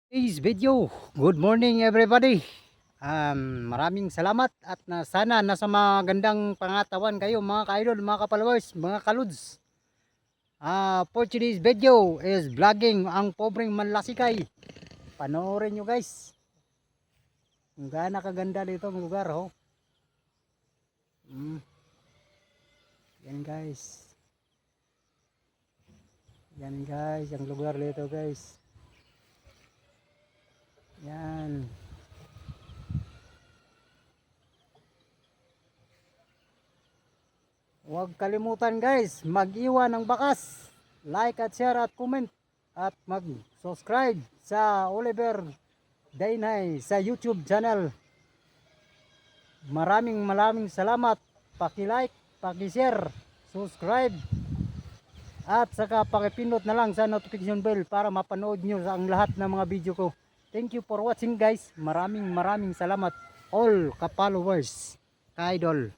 Today's video. Good morning everybody. Maraming salamat at sana nasa magandang pangatawan kayo mga ka-idol, mga ka-followers, mga kaluds. For today's video is vlogging ang pobreng manlasikay. Panoorin nyo guys. Kung gaano kaganda dito ang lugar ho. Yan guys. Yan guys, ang lugar dito guys. Yan. Huwag kalimutan guys, mag-iwan ng bakas, like at share at comment at mag-subscribe sa Oliver Dainay sa YouTube channel. Maraming salamat. Paki-like, paki-share, subscribe at saka paki-pindot na lang sa notification bell para mapanood nyo ang lahat ng mga video ko. Thank you for watching guys. Maraming salamat all ka-followers, ka-idol.